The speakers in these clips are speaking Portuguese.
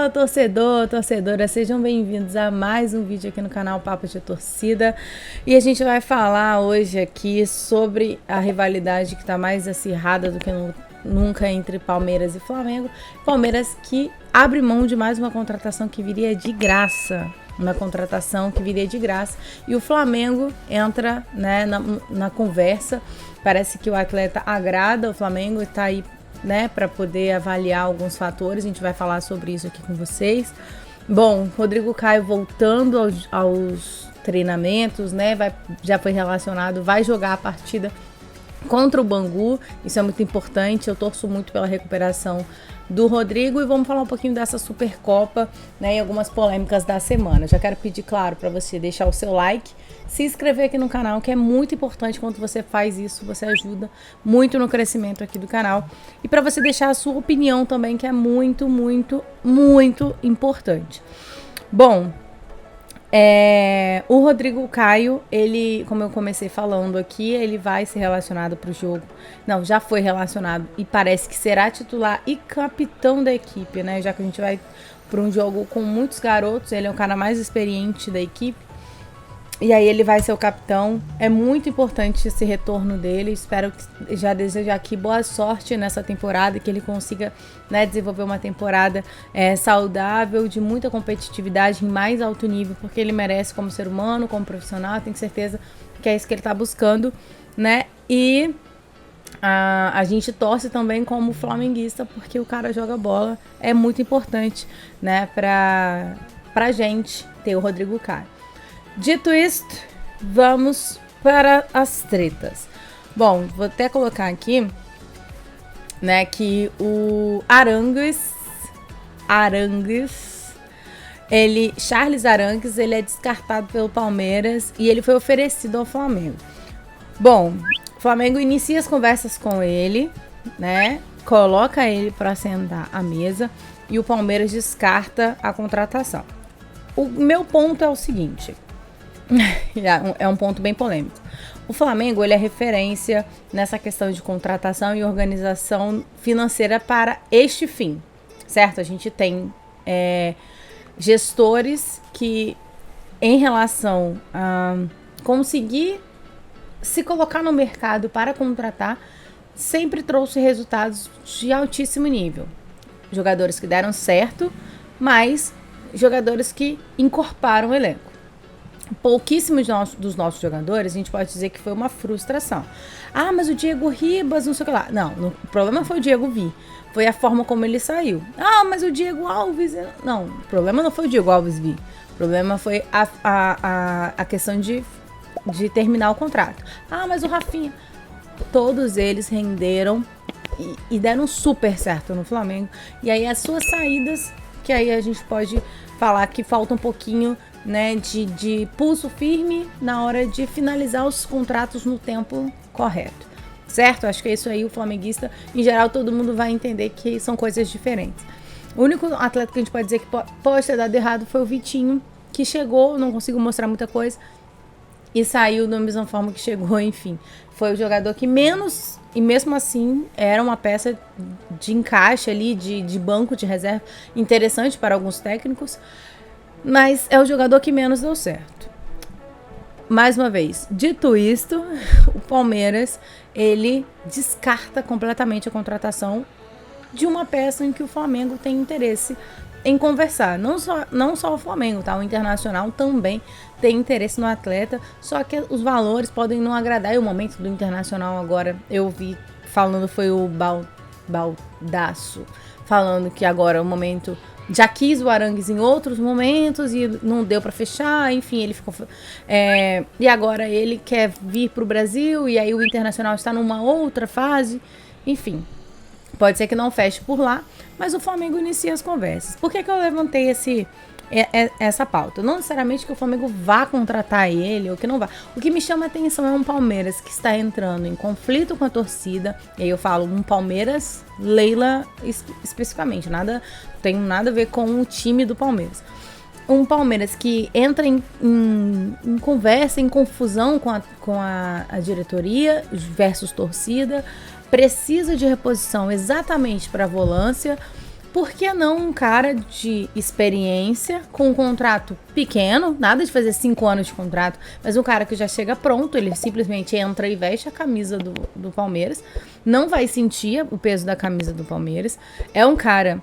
Fala, torcedor, torcedora, sejam bem-vindos a mais um vídeo aqui no canal Papo de Torcida. E a gente vai falar hoje aqui sobre a rivalidade que está mais acirrada do que nunca entre Palmeiras e Flamengo. Palmeiras que abre mão de mais uma contratação que viria de graça. E o Flamengo entra, né, na conversa. Parece que o atleta agrada o Flamengo e está aí, né, para poder avaliar alguns fatores. A gente vai falar sobre isso aqui com vocês. Bom, Rodrigo Caio voltando aos treinamentos, né, já foi relacionado, vai jogar a partida contra o Bangu. Isso é muito importante, eu torço muito pela recuperação do Rodrigo e vamos falar um pouquinho dessa Supercopa, né, e algumas polêmicas da semana. Já quero pedir, claro, para você deixar o seu like, se inscrever aqui no canal, que é muito importante. Quando você faz isso, você ajuda muito no crescimento aqui do canal. E para você deixar a sua opinião também, que é muito, muito, muito importante. Bom, o Rodrigo Caio, ele, como eu comecei falando aqui, ele vai ser relacionado para o jogo. Não, já foi relacionado e parece que será titular e capitão da equipe, né? Já que a gente vai para um jogo com muitos garotos, ele é o cara mais experiente da equipe. E aí ele vai ser o capitão. É muito importante esse retorno dele. Espero que já desejar aqui boa sorte nessa temporada, que ele consiga, né, desenvolver uma temporada saudável, de muita competitividade em mais alto nível, porque ele merece como ser humano, como profissional. Tenho certeza que é isso que ele está buscando, né? E a gente torce também como flamenguista, porque o cara joga bola. É muito importante, né, pra gente ter o Rodrigo Caio. Dito isto, vamos para as tretas. Bom, vou até colocar aqui, né, que o Charles Arangues, ele é descartado pelo Palmeiras e ele foi oferecido ao Flamengo. Bom, o Flamengo inicia as conversas com ele, né, coloca ele para sentar à mesa e o Palmeiras descarta a contratação. O meu ponto é o seguinte... É um ponto bem polêmico. O Flamengo, ele é referência nessa questão de contratação e organização financeira para este fim, certo? A gente tem gestores que, em relação a conseguir se colocar no mercado para contratar, sempre trouxe resultados de altíssimo nível. Jogadores que deram certo, mas jogadores que incorporaram o elenco. Pouquíssimos dos nossos jogadores, a gente pode dizer que foi uma frustração. Ah, mas o Diego Ribas, não sei o que lá. Não, o problema foi o Diego vir. Foi a forma como ele saiu. Ah, mas o Diego Alves... Não, o problema não foi o Diego Alves vir. O problema foi a questão de terminar o contrato. Ah, mas o Rafinha... Todos eles renderam e deram super certo no Flamengo. E aí as suas saídas, que aí a gente pode falar que falta um pouquinho, né, de pulso firme na hora de finalizar os contratos no tempo correto, certo? Acho que é isso aí. O flamenguista, em geral, todo mundo vai entender que são coisas diferentes. O único atleta que a gente pode dizer que pode ter dado errado foi o Vitinho, que chegou, não conseguiu mostrar muita coisa e saiu da mesma forma que chegou. Enfim, foi o jogador que menos, e mesmo assim era uma peça de encaixe ali, de banco de reserva interessante para alguns técnicos, mas é o jogador que menos deu certo. Mais uma vez, dito isto, o Palmeiras, ele descarta completamente a contratação de uma peça em que o Flamengo tem interesse em conversar. Não só o Flamengo, tá? O Internacional também tem interesse no atleta, só que os valores podem não agradar. E o momento do Internacional agora, eu vi falando, foi o Baldasso, falando que agora o momento... Já quis o Arangues em outros momentos e não deu para fechar, enfim, ele ficou... e agora ele quer vir para o Brasil e aí o Internacional está numa outra fase, enfim. Pode ser que não feche por lá, mas o Flamengo inicia as conversas. Por que eu levantei essa pauta? Não necessariamente que o Flamengo vá contratar ele ou que não vá. O que me chama a atenção é um Palmeiras que está entrando em conflito com a torcida. E aí eu falo um Palmeiras, Leila especificamente. Tem nada a ver com o time do Palmeiras. Um Palmeiras que entra em conversa, em confusão com a diretoria versus torcida. Precisa de reposição exatamente para a volância. por que não um cara de experiência com um contrato pequeno, nada de fazer 5 anos de contrato, mas um cara que já chega pronto, ele simplesmente entra e veste a camisa do Palmeiras, não vai sentir o peso da camisa do Palmeiras, é um cara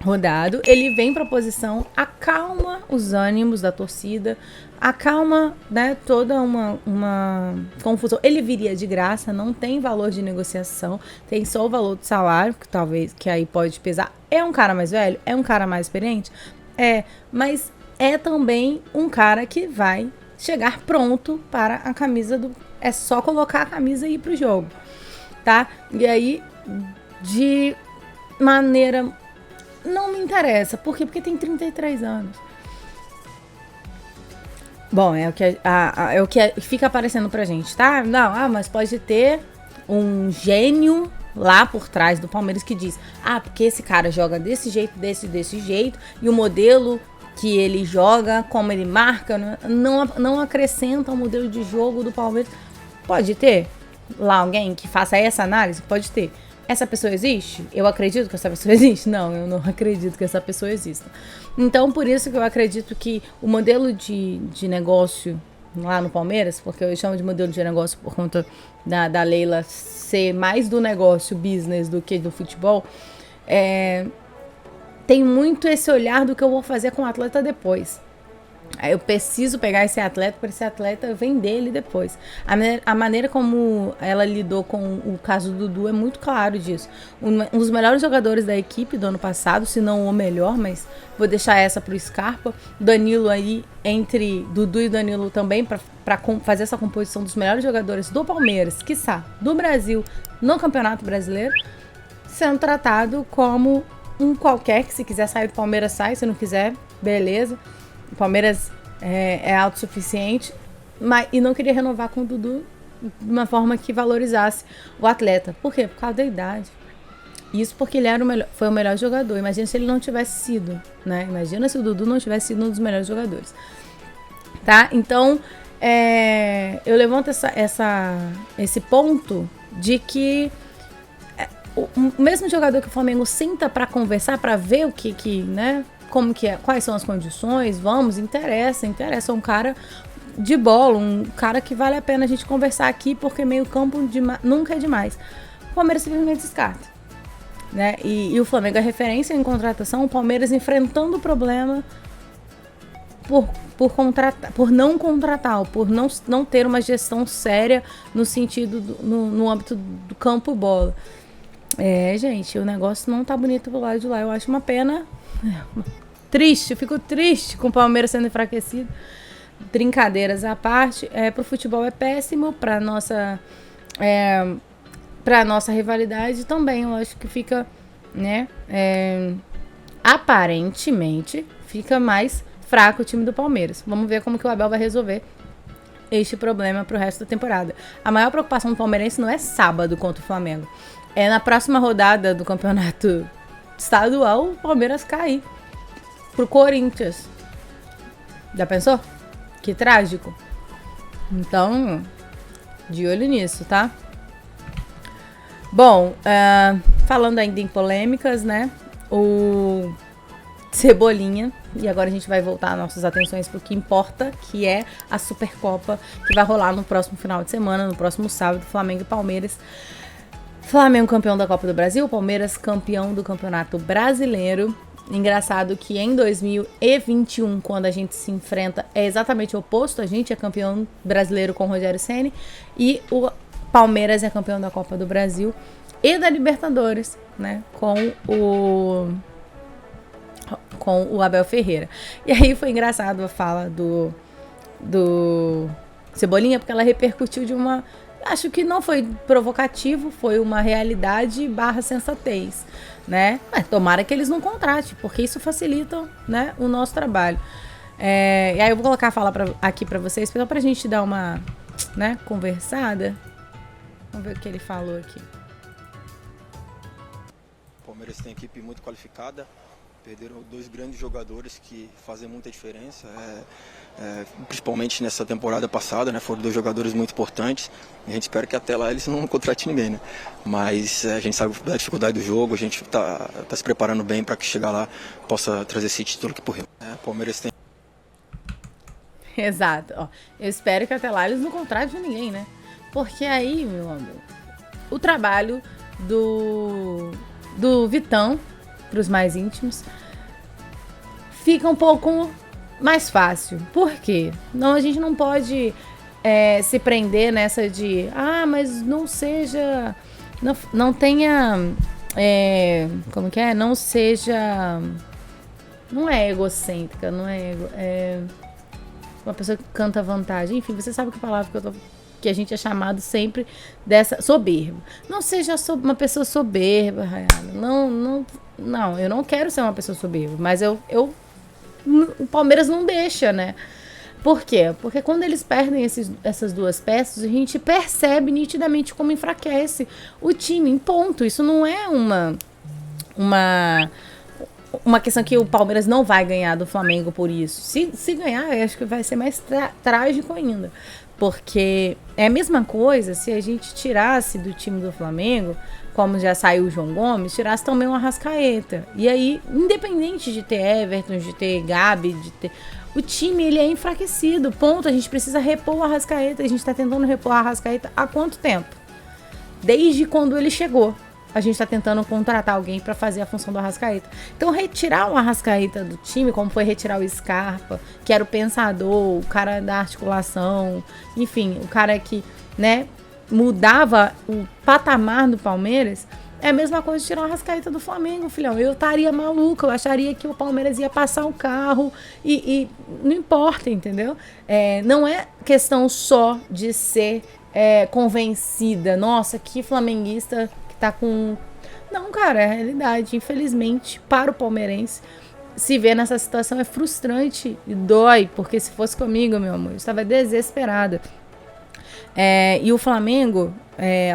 rodado, ele vem para a posição, acalma os ânimos da torcida, acalma, né, toda uma confusão. Ele viria de graça, não tem valor de negociação, tem só o valor do salário, que talvez, que aí pode pesar. É um cara mais velho? É um cara mais experiente? É, mas é também um cara que vai chegar pronto para a camisa do... É só colocar a camisa e ir pro jogo, tá? E aí, de maneira... Não me interessa. Por quê? Porque tem 33 anos. Bom, é o que fica aparecendo pra gente, tá? Não, mas pode ter um gênio lá por trás do Palmeiras que diz: porque esse cara joga desse jeito, desse jeito, e o modelo que ele joga, como ele marca, não acrescenta ao modelo de jogo do Palmeiras. Pode ter lá alguém que faça essa análise? Pode ter. Essa pessoa existe? Eu acredito que essa pessoa existe? Não, eu não acredito que essa pessoa exista. Então, por isso que eu acredito que o modelo de negócio lá no Palmeiras, porque eu chamo de modelo de negócio por conta da Leila ser mais do negócio, business, do que do futebol, tem muito esse olhar do que eu vou fazer com o atleta depois. Eu preciso pegar esse atleta para esse atleta vender ele depois. A maneira como ela lidou com o caso do Dudu é muito claro disso. Um dos melhores jogadores da equipe do ano passado, se não o melhor, mas vou deixar essa pro Scarpa. Danilo aí, entre Dudu e Danilo também, para fazer essa composição dos melhores jogadores do Palmeiras, quiçá, do Brasil, no Campeonato Brasileiro, sendo tratado como um qualquer, que se quiser sair do Palmeiras sai, se não quiser, beleza. O Palmeiras é autossuficiente, e não queria renovar com o Dudu de uma forma que valorizasse o atleta. Por quê? Por causa da idade. Isso porque ele foi o melhor jogador. Imagina se ele não tivesse sido, né? Imagina se o Dudu não tivesse sido um dos melhores jogadores. Tá? Então, eu levanto esse ponto de que o mesmo jogador que o Flamengo senta para conversar, para ver o que né? Como que é, quais são as condições, interessa, é um cara de bola, um cara que vale a pena a gente conversar aqui, porque meio campo nunca é demais. O Palmeiras simplesmente descarta, né? E o Flamengo é referência em contratação, o Palmeiras enfrentando o problema por não contratar, por não ter uma gestão séria no sentido, no âmbito do campo e bola. Gente, o negócio não tá bonito do lado de lá, eu acho uma pena. Triste, eu fico triste com o Palmeiras sendo enfraquecido. Brincadeiras à parte, pro futebol é péssimo, pra nossa rivalidade também, eu acho que fica, né, aparentemente fica mais fraco o time do Palmeiras. Vamos ver como que o Abel vai resolver este problema pro resto da temporada. A maior preocupação do palmeirense não é sábado contra o Flamengo, é na próxima rodada do campeonato estadual o Palmeiras cair pro Corinthians. Já pensou? Que trágico. Então, de olho nisso, tá? Bom, falando ainda em polêmicas, né? O Cebolinha, e agora a gente vai voltar nossas atenções pro que importa, que é a Supercopa, que vai rolar no próximo final de semana, no próximo sábado, Flamengo e Palmeiras. Flamengo campeão da Copa do Brasil, Palmeiras campeão do Campeonato Brasileiro. Engraçado que em 2021, quando a gente se enfrenta, é exatamente o oposto. A gente é campeão brasileiro com o Rogério Ceni e o Palmeiras é campeão da Copa do Brasil e da Libertadores, né, com o Abel Ferreira. E aí foi engraçado a fala do Cebolinha, porque ela repercutiu de uma... Acho que não foi provocativo, foi uma realidade / sensatez, né? Mas tomara que eles não contratem, porque isso facilita, né, o nosso trabalho. E aí eu vou colocar a fala aqui pra vocês, só pra gente dar uma, né, conversada. Vamos ver o que ele falou aqui. O Palmeiras tem equipe muito qualificada, Perderam dois grandes jogadores que fazem muita diferença, principalmente nessa temporada passada, né? Foram dois jogadores muito importantes. A gente espera que até lá eles não contratem ninguém, né? Mas a gente sabe da dificuldade do jogo, a gente tá se preparando bem para que chegar lá possa trazer esse título aqui pro Rio. Palmeiras tem... Exato. Ó, eu espero que até lá eles não contratem ninguém, né? Porque aí, meu amor, o trabalho do Vitão, para os mais íntimos, fica um pouco mais fácil. Por quê? Não, a gente não pode se prender nessa de mas não seja... Não tenha... como que é? Não seja... Não é egocêntrica, não é... uma pessoa que canta vantagem. Enfim, você sabe que palavra que a gente é chamado sempre dessa... Soberbo. Não seja uma pessoa soberba, Rayana. Não, eu não quero ser uma pessoa soberba, mas o Palmeiras não deixa, né? Por quê? Porque quando eles perdem essas duas peças, a gente percebe nitidamente como enfraquece o time, em ponto. Isso não é uma questão que o Palmeiras não vai ganhar do Flamengo por isso. Se ganhar, eu acho que vai ser mais trágico ainda. Porque é a mesma coisa se a gente tirasse do time do Flamengo, como já saiu o João Gomes, tirasse também o Arrascaeta. E aí, independente de ter Everton, de ter Gabi, o time ele é enfraquecido. Ponto. A gente precisa repor o Arrascaeta. A gente tá tentando repor o Arrascaeta há quanto tempo? Desde quando ele chegou. A gente tá tentando contratar alguém para fazer a função do Arrascaeta. Então, retirar o Arrascaeta do time, como foi retirar o Scarpa, que era o pensador, o cara da articulação, enfim, o cara que, né, mudava o patamar do Palmeiras, é a mesma coisa de tirar o Arrascaeta do Flamengo, filhão. Eu estaria maluca, eu acharia que o Palmeiras ia passar o carro e não importa, entendeu? Não é questão só de ser convencida. Nossa, que flamenguista tá com... Não, cara, é a realidade. Infelizmente, para o palmeirense, se ver nessa situação é frustrante e dói, porque se fosse comigo, meu amor, eu estava desesperada. E o Flamengo,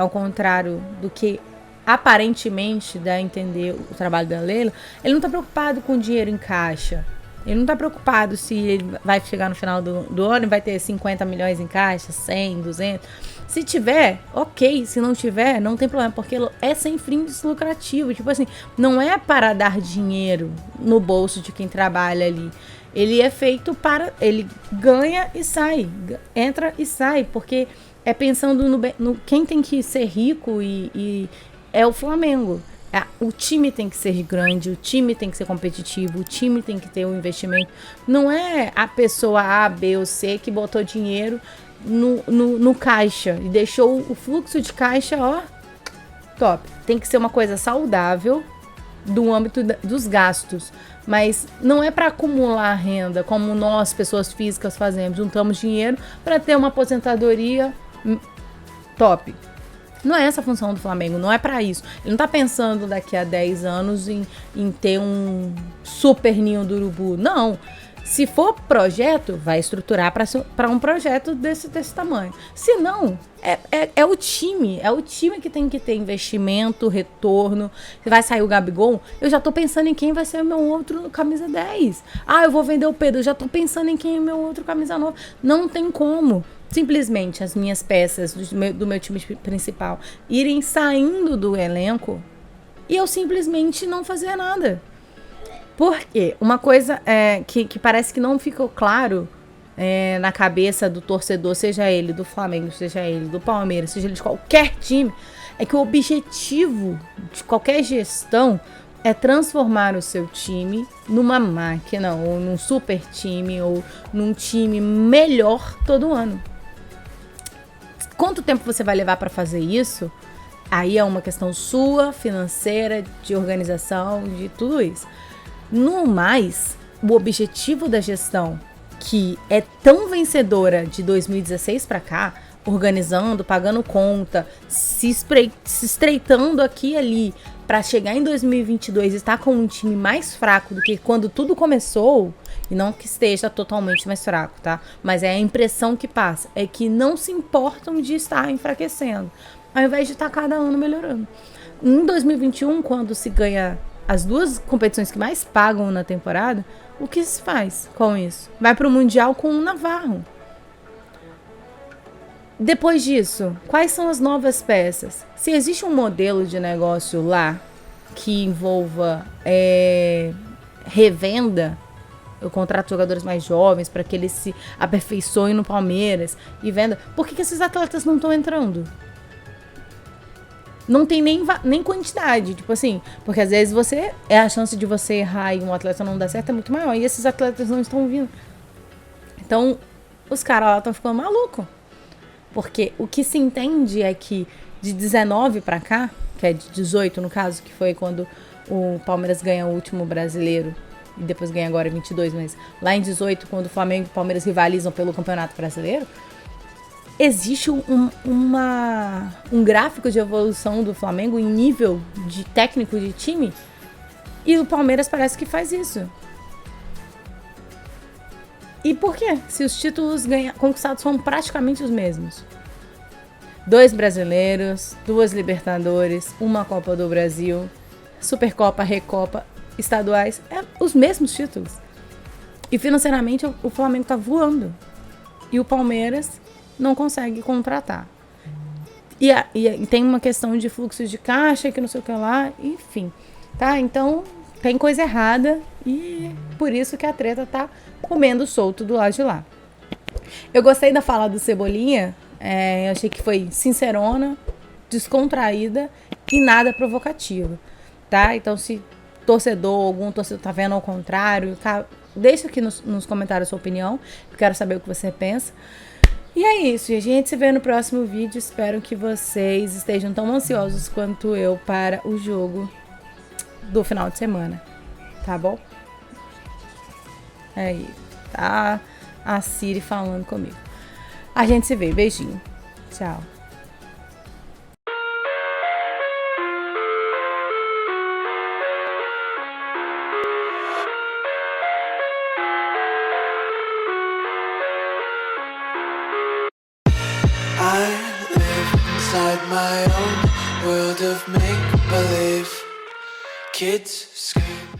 ao contrário do que aparentemente dá a entender o trabalho da Leila, ele não tá preocupado com dinheiro em caixa. Ele não tá preocupado se ele vai chegar no final do ano e vai ter 50 milhões em caixa, 100, 200... Se tiver, ok. Se não tiver, não tem problema, porque é sem fins lucrativos. Tipo assim, não é para dar dinheiro no bolso de quem trabalha ali. Ele é feito para... Ele ganha e sai. Entra e sai, porque é pensando no quem tem que ser rico e é o Flamengo. O time tem que ser grande, o time tem que ser competitivo, o time tem que ter um investimento. Não é a pessoa A, B ou C que botou dinheiro no caixa e deixou o fluxo de caixa, ó, top. Tem que ser uma coisa saudável do âmbito dos gastos, mas não é para acumular renda como nós, pessoas físicas, fazemos. Juntamos dinheiro para ter uma aposentadoria top. Não é essa a função do Flamengo, não é para isso. Ele não tá pensando daqui a 10 anos em ter um super ninho do urubu, não. Se for projeto, vai estruturar para um projeto desse tamanho. Se não, é o time. É o time que tem que ter investimento, retorno. Vai sair o Gabigol, eu já tô pensando em quem vai ser o meu outro camisa 10. Eu vou vender o Pedro, eu já tô pensando em quem é o meu outro camisa 9. Não tem como. Simplesmente as minhas peças do meu time principal irem saindo do elenco e eu simplesmente não fazer nada. Por quê? Uma coisa que parece que não ficou claro na cabeça do torcedor, seja ele do Flamengo, seja ele do Palmeiras, seja ele de qualquer time, é que o objetivo de qualquer gestão é transformar o seu time numa máquina, ou num super time, ou num time melhor todo ano. Quanto tempo você vai levar para fazer isso? Aí é uma questão sua, financeira, de organização, de tudo isso. No mais, o objetivo da gestão, que é tão vencedora de 2016 para cá, organizando, pagando conta, se estreitando aqui e ali, para chegar em 2022 e estar com um time mais fraco do que quando tudo começou, e não que esteja totalmente mais fraco, tá? Mas é a impressão que passa, é que não se importam de estar enfraquecendo, ao invés de estar cada ano melhorando. Em 2021, quando se ganha as duas competições que mais pagam na temporada, o que se faz com isso? Vai para o Mundial com um Navarro. Depois disso, quais são as novas peças? Se existe um modelo de negócio lá que envolva revenda, eu contrato jogadores mais jovens para que eles se aperfeiçoem no Palmeiras e venda, por que esses atletas não estão entrando? Não tem nem quantidade, tipo assim, porque às vezes a chance de você errar e um atleta não dar certo é muito maior, e esses atletas não estão vindo. Então, os caras lá estão ficando malucos. Porque o que se entende é que de 19 pra cá, que é de 18 no caso, que foi quando o Palmeiras ganha o último brasileiro, e depois ganha agora 22, mas lá em 18, quando o Flamengo e o Palmeiras rivalizam pelo Campeonato Brasileiro, existe um gráfico de evolução do Flamengo em nível de técnico de time, e o Palmeiras parece que faz isso. E por quê? Se os títulos conquistados são praticamente os mesmos. 2 brasileiros, 2 Libertadores, uma Copa do Brasil, Supercopa, Recopa, estaduais, os mesmos títulos. E financeiramente o Flamengo tá voando. E o Palmeiras não consegue contratar. E tem uma questão de fluxo de caixa, que não sei o que lá, enfim. Tá? Então tem coisa errada e por isso que a treta tá comendo solto do lado de lá. Eu gostei da fala do Cebolinha, eu achei que foi sincerona, descontraída e nada provocativa, tá? Então se algum torcedor tá vendo ao contrário, tá? Deixa aqui nos comentários a sua opinião, eu quero saber o que você pensa. E é isso, gente. A gente se vê no próximo vídeo. Espero que vocês estejam tão ansiosos quanto eu para o jogo do final de semana. Tá bom? Aí, tá a Siri falando comigo. A gente se vê. Beijinho. Tchau. I live inside my own world of make-believe. Kids scream.